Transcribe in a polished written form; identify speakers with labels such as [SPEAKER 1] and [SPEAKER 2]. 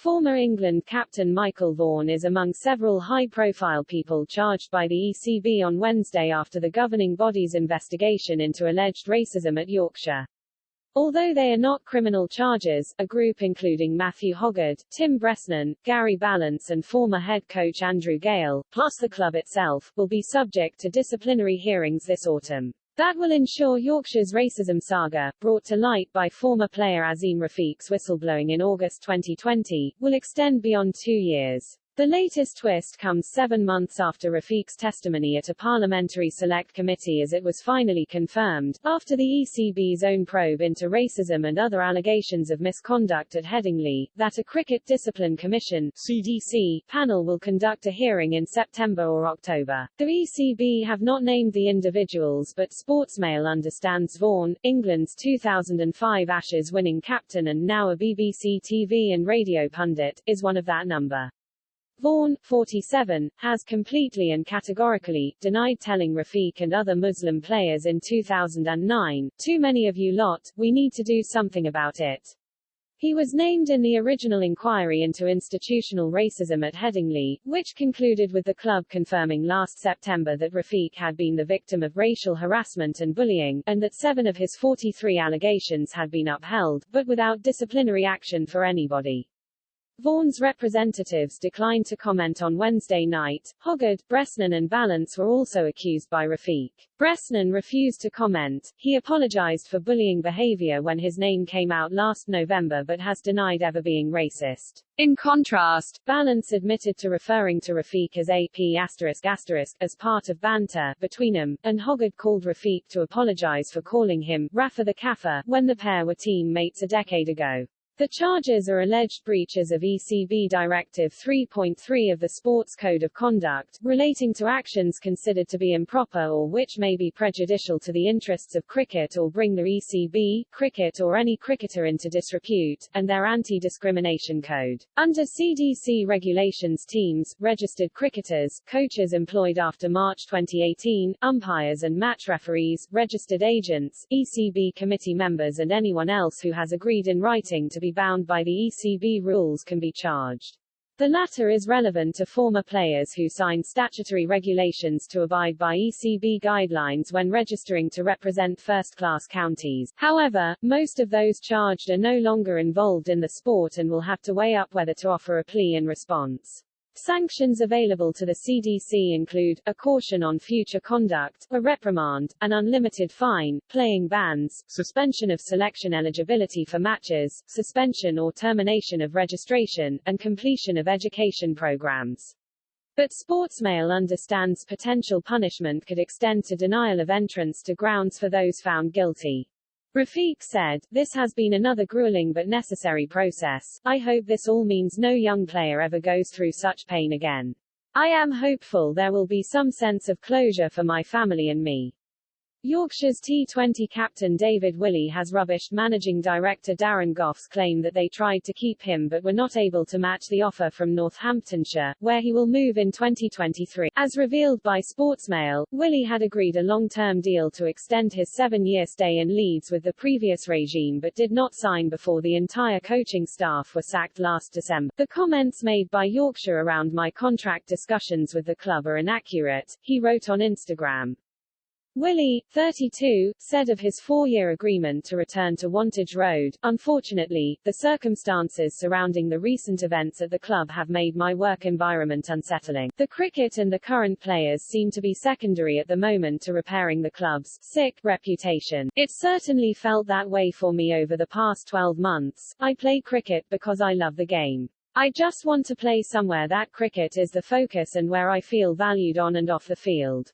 [SPEAKER 1] Former England captain Michael Vaughan is among several high-profile people charged by the ECB on Wednesday after the governing body's investigation into alleged racism at Yorkshire. Although they are not criminal charges, a group including Matthew Hoggard, Tim Bresnan, Gary Ballance and former head coach Andrew Gale, plus the club itself, will be subject to disciplinary hearings this autumn. That will ensure Yorkshire's racism saga, brought to light by former player Azim Rafiq's whistleblowing in August 2020, will extend beyond 2 years. The latest twist comes 7 months after Rafiq's testimony at a parliamentary select committee, as it was finally confirmed, after the ECB's own probe into racism and other allegations of misconduct at Headingley, that a Cricket Discipline Commission (CDC) panel will conduct a hearing in September or October. The ECB have not named the individuals, but Sportsmail understands Vaughan, England's 2005 Ashes winning captain and now a BBC TV and radio pundit, is one of that number. Vaughan, 47, has completely and categorically denied telling Rafiq and other Muslim players in 2009, "Too many of you lot, we need to do something about it." He was named in the original inquiry into institutional racism at Headingley, which concluded with the club confirming last September that Rafiq had been the victim of racial harassment and bullying, and that 7 of his 43 allegations had been upheld, but without disciplinary action for anybody. Vaughan's representatives declined to comment on Wednesday night. Hoggard, Bresnan and Ballance were also accused by Rafiq. Bresnan refused to comment. He apologized for bullying behavior when his name came out last November but has denied ever being racist. In contrast, Ballance admitted to referring to Rafiq as AP*** as part of banter between them, and Hoggard called Rafiq to apologize for calling him Rafa the Kaffir when the pair were teammates a decade ago. The charges are alleged breaches of ECB Directive 3.3 of the Sports Code of Conduct, relating to actions considered to be improper or which may be prejudicial to the interests of cricket or bring the ECB, cricket or any cricketer into disrepute, and their anti-discrimination code. Under CDC regulations, teams, registered cricketers, coaches employed after March 2018, umpires and match referees, registered agents, ECB committee members and anyone else who has agreed in writing to be bound by the ECB rules can be charged. The latter is relevant to former players who signed statutory regulations to abide by ECB guidelines when registering to represent first-class counties. However, most of those charged are no longer involved in the sport and will have to weigh up whether to offer a plea in response. Sanctions available to the CDC include, a caution on future conduct, a reprimand, an unlimited fine, playing bans, suspension of selection eligibility for matches, suspension or termination of registration, and completion of education programs. But Sportsmail understands potential punishment could extend to denial of entrance to grounds for those found guilty. Rafiq said, "This has been another grueling but necessary process. I hope this all means no young player ever goes through such pain again. I am hopeful there will be some sense of closure for my family and me." Yorkshire's T20 captain David Willey has rubbished managing director Darren Gough's claim that they tried to keep him but were not able to match the offer from Northamptonshire, where he will move in 2023. As revealed by Sportsmail, Willey had agreed a long-term deal to extend his 7-year stay in Leeds with the previous regime but did not sign before the entire coaching staff were sacked last December. "The comments made by Yorkshire around my contract discussions with the club are inaccurate," he wrote on Instagram. Willey, 32, said of his 4-year agreement to return to Wantage Road, "Unfortunately, the circumstances surrounding the recent events at the club have made my work environment unsettling. The cricket and the current players seem to be secondary at the moment to repairing the club's sick reputation. It certainly felt that way for me over the past 12 months. I play cricket because I love the game. I just want to play somewhere that cricket is the focus and where I feel valued on and off the field."